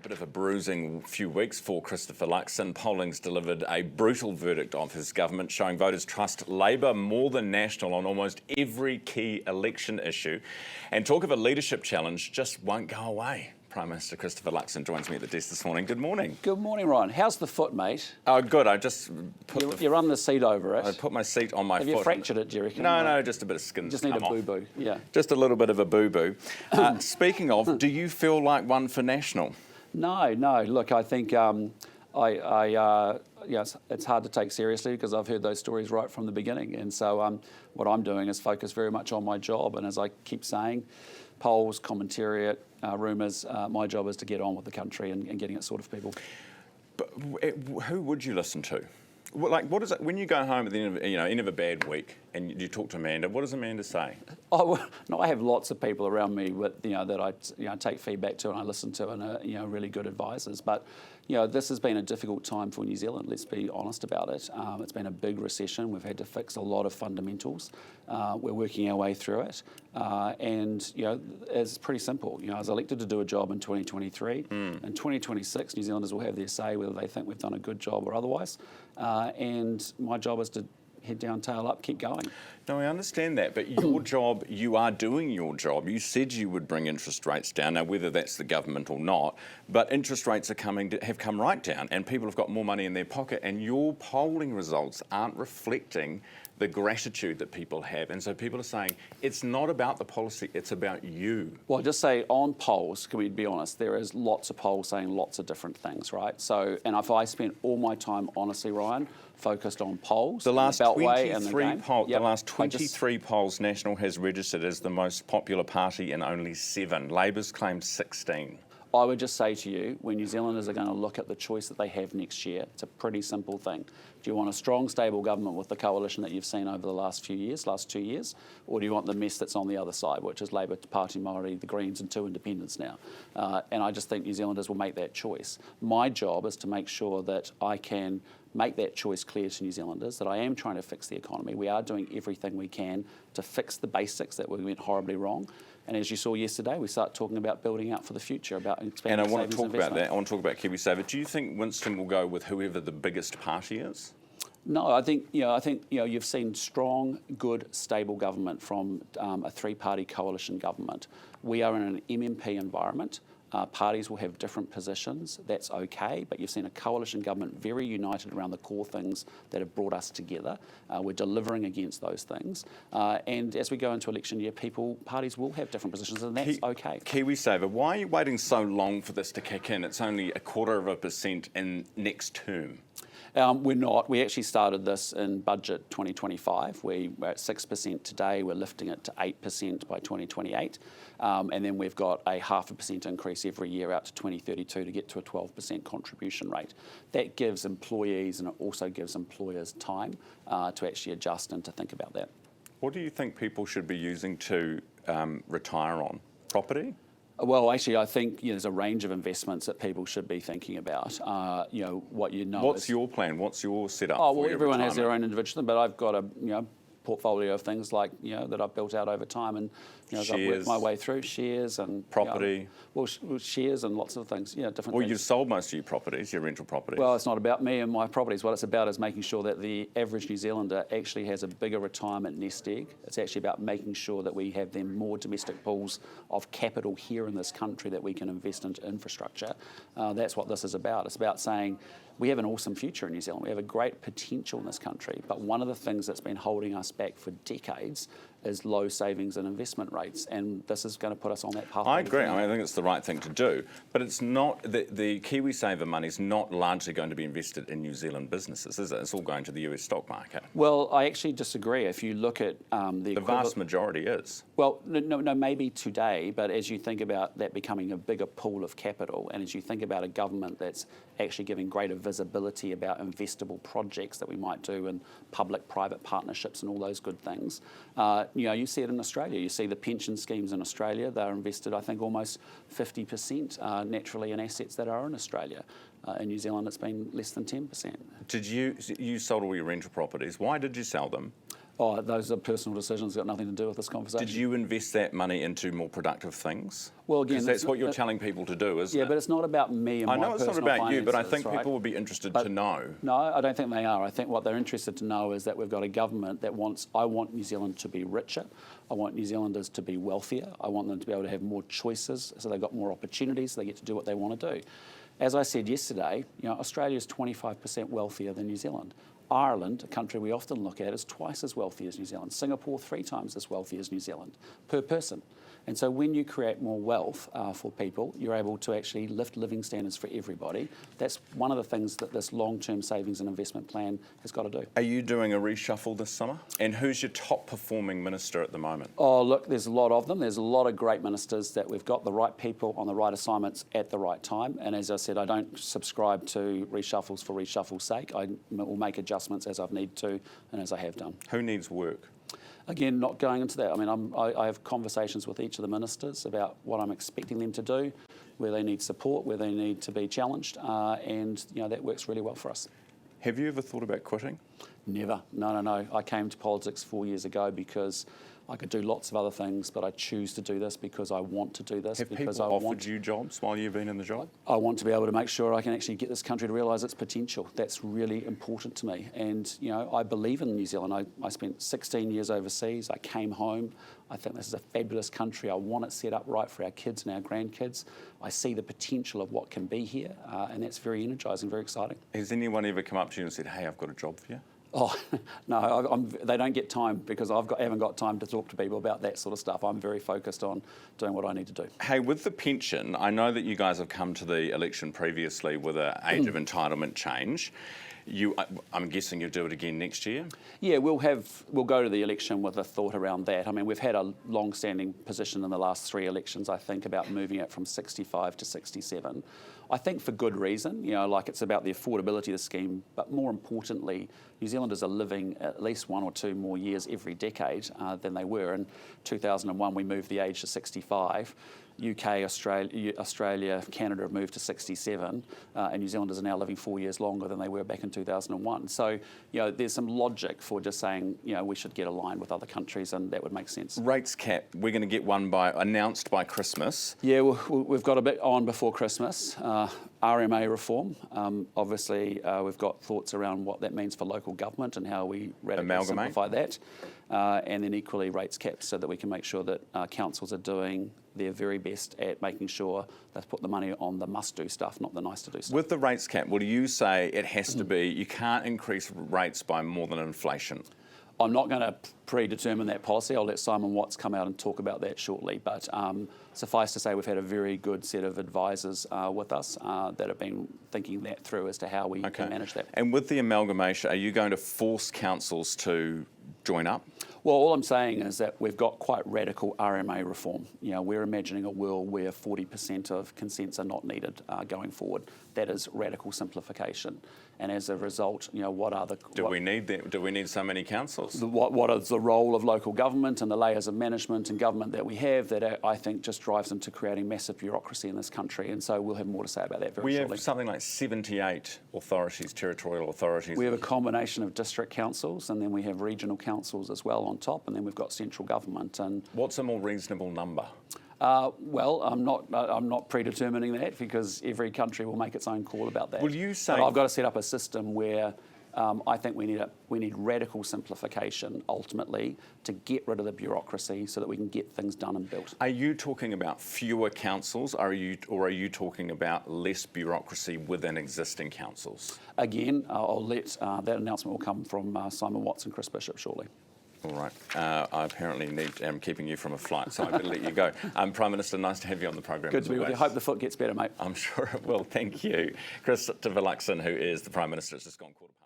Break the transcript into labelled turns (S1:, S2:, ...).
S1: Bit of a bruising few weeks for Christopher Luxon. Polling's delivered a brutal verdict of his government, showing voters trust Labor more than National on almost every key election issue. And talk of a leadership challenge just won't go away. Prime Minister Christopher Luxon joins me at the desk this morning. Good morning.
S2: Good morning, Ryan. How's the foot, mate?
S1: Oh, good. I just put
S2: You run the seat over it.
S1: I put my seat on my foot.
S2: Have you fractured it, do you reckon?
S1: No, just a bit of skin.
S2: Just need a boo-boo, yeah.
S1: Just a little bit of a boo-boo. Speaking of, do you feel like one for National?
S2: No. Look, I think it's hard to take seriously because I've heard those stories right from the beginning. And so what I'm doing is focus very much on my job. And as I keep saying, polls, commentariat, rumours, my job is to get on with the country and getting it sorted for people.
S1: But who would you listen to? What is it when you go home at the end of a bad week and you talk to Amanda? What does Amanda say?
S2: Oh, no, I have lots of people around me that I take feedback to and I listen to and are really good advisors. But this has been a difficult time for New Zealand. Let's be honest about it. It's been a big recession. We've had to fix a lot of fundamentals. We're working our way through it, and it's pretty simple. I was elected to do a job in 2023. In 2026, New Zealanders will have their say whether they think we've done a good job or otherwise. And my job is to head down, tail up, keep going.
S1: No, I understand that, but your job, you are doing your job. You said you would bring interest rates down. Now, whether that's the government or not, but interest rates have come right down, and people have got more money in their pocket, and your polling results aren't reflecting the gratitude that people have. And so people are saying, it's not about the policy, it's about you.
S2: Well, just say on polls, can we be honest, there is lots of polls saying lots of different things, right? So, and if I spent all my time, honestly, Ryan, focused on polls,
S1: the last
S2: 23
S1: polls National has registered as the most popular party in only 7. Labor's claimed 16.
S2: I would just say to you, when New Zealanders are going to look at the choice that they have next year, it's a pretty simple thing. Do you want a strong, stable government with the coalition that you've seen over the last 2 years, or do you want the mess that's on the other side, which is Labour, Party Māori, the Greens and 2 independents now? And I just think New Zealanders will make that choice. My job is to make sure that I can make that choice clear to New Zealanders, that I am trying to fix the economy. We are doing everything we can to fix the basics that we went horribly wrong. And as you saw yesterday, we start talking about building out for the future, about expanding
S1: savings. And I want to talk
S2: investment.
S1: about that. I want to talk about KiwiSaver. Do you think Winston will go with whoever the biggest party is?
S2: No, I think you've seen strong, good, stable government from a 3-party coalition government. We are in an MMP environment. Parties will have different positions. That's okay, but you've seen a coalition government very united around the core things that have brought us together. We're delivering against those things. And as we go into election year, parties will have different positions, and that's okay.
S1: KiwiSaver, why are you waiting so long for this to kick in? It's only 1/4% in next term.
S2: We're not. We actually started this in budget 2025. We're at 6% today. We're lifting it to 8% by 2028. And then we've got a 0.5% increase every year out to 2032 to get to a 12% contribution rate. That gives employees and it also gives employers time to actually adjust and to think about that.
S1: What do you think people should be using to retire on? Property?
S2: Well, actually, I think there's a range of investments that people should be thinking about.
S1: What's your plan? What's your setup?
S2: Oh, well, everyone has their own individual thing, but I've got a portfolio of things like that I've built out over time, and as I've worked my way through shares and
S1: property.
S2: Shares and lots of things. Different.
S1: Well,
S2: things.
S1: You've sold most of your properties, your rental properties.
S2: Well, it's not about me and my properties. What it's about is making sure that the average New Zealander actually has a bigger retirement nest egg. It's actually about making sure that we have them more domestic pools of capital here in this country that we can invest into infrastructure. That's what this is about. It's about saying we have an awesome future in New Zealand. We have a great potential in this country, but one of the things that's been holding us back for decades is low savings and investment rates, and this is going to put us on that path.
S1: I agree. I think it's the right thing to do, but it's not the KiwiSaver money is not largely going to be invested in New Zealand businesses, is it? It's all going to the US stock market.
S2: Well, I actually disagree. If you look at the
S1: vast majority is.
S2: Well, no, maybe today, but as you think about that becoming a bigger pool of capital, and as you think about a government that's actually giving greater visibility about investable projects that we might do in public-private partnerships and all those good things. You see it in Australia. You see the pension schemes in Australia. They're invested, I think, almost 50% naturally in assets that are in Australia. In New Zealand, it's been less than 10%.
S1: You sold all your rental properties. Why did you sell them?
S2: Oh, those are personal decisions, got nothing to do with this conversation.
S1: Did you invest that money into more productive things?
S2: Well, again,
S1: because that's what you're telling people to do, isn't it?
S2: Yeah, but it's not about me and my personal finances.
S1: I know it's not about you, but I think
S2: right?
S1: people would be interested to know.
S2: No, I don't think they are. I think what they're interested to know is that we've got a government that I want New Zealand to be richer. I want New Zealanders to be wealthier. I want them to be able to have more choices, so they've got more opportunities, so they get to do what they want to do. As I said yesterday, Australia is 25% wealthier than New Zealand. Ireland, a country we often look at, is twice as wealthy as New Zealand. Singapore, 3 times as wealthy as New Zealand per person. And so when you create more wealth for people, you're able to actually lift living standards for everybody. That's one of the things that this long-term savings and investment plan has got to do.
S1: Are you doing a reshuffle this summer? And who's your top performing minister at the moment?
S2: Oh, look, there's a lot of them. There's a lot of great ministers that we've got the right people on the right assignments at the right time. And as I said, I don't subscribe to reshuffles for reshuffle's sake. I will make adjustments as I've need to and as I have done.
S1: Who needs work?
S2: Again, not going into that. I mean, I have conversations with each of the ministers about what I'm expecting them to do, where they need support, where they need to be challenged, and that works really well for us.
S1: Have you ever thought about quitting?
S2: Never. No. I came to politics 4 years ago because I could do lots of other things, but I choose to do this because I want to do this.
S1: Have people offered you jobs while you've been in the job?
S2: I want to be able to make sure I can actually get this country to realise its potential. That's really important to me. And, I believe in New Zealand. I spent 16 years overseas. I came home. I think this is a fabulous country. I want it set up right for our kids and our grandkids. I see the potential of what can be here, and that's very energising, very exciting.
S1: Has anyone ever come up to you and said, hey, I've got a job for you?
S2: Oh, no, they don't get time because I haven't got time to talk to people about that sort of stuff. I'm very focused on doing what I need to do.
S1: Hey, with the pension, I know that you guys have come to the election previously with an age of entitlement change. I'm guessing you'll do it again next year?
S2: Yeah, we'll go to the election with a thought around that. I mean, we've had a long-standing position in the last 3 elections, I think, about moving it from 65 to 67. I think for good reason, it's about the affordability of the scheme, but more importantly, New Zealanders are living at least 1 or 2 more years every decade than they were. In 2001, we moved the age to 65. UK, Australia, Canada have moved to 67, and New Zealanders are now living 4 years longer than they were back in 2001. So, there's some logic for just saying, we should get aligned with other countries, and that would make sense.
S1: Rates cap, we're going to get one announced by Christmas.
S2: Yeah, we've got a bit on before Christmas. RMA reform. Obviously, we've got thoughts around what that means for local government and how we radically simplify that. And then equally rates caps so that we can make sure that councils are doing their very best at making sure they put the money on the must-do stuff, not the nice-to-do stuff.
S1: With the rates cap, will you say it has to be, you can't increase rates by more than inflation?
S2: I'm not going to predetermine that policy. I'll let Simon Watts come out and talk about that shortly. But suffice to say, we've had a very good set of advisors with us that have been thinking that through as to how we can manage that.
S1: And with the amalgamation, are you going to force councils to join up?
S2: Well, all I'm saying is that we've got quite radical RMA reform. We're imagining a world where 40% of consents are not needed going forward. That is radical simplification. And as a result, what are the...
S1: Do we need that? Do we need so many councils?
S2: What is the role of local government and the layers of management and government that we have that I think just drives into creating massive bureaucracy in this country? And so we'll have more to say about that very shortly.
S1: We have something like 78 authorities, territorial authorities.
S2: We have a combination of district councils, and then we have regional councils as well on top, and then we've got central government. And
S1: what's a more reasonable number?
S2: Well, I'm not predetermining that because every country will make its own call about that.
S1: Will you say?
S2: But I've got to set up a system where I think we need radical simplification ultimately to get rid of the bureaucracy so that we can get things done and built.
S1: Are you talking about fewer councils, or are you talking about less bureaucracy within existing councils?
S2: Again, I'll let that announcement will come from Simon Watts and Chris Bishop shortly.
S1: All right. I apparently am keeping you from a flight, so I better let you go. Prime Minister, nice to have you on the program.
S2: Good to be with you. Hope the foot gets better, mate.
S1: I'm sure it will. Thank you. Christopher Luxon, who is the Prime Minister, has just gone quarter past.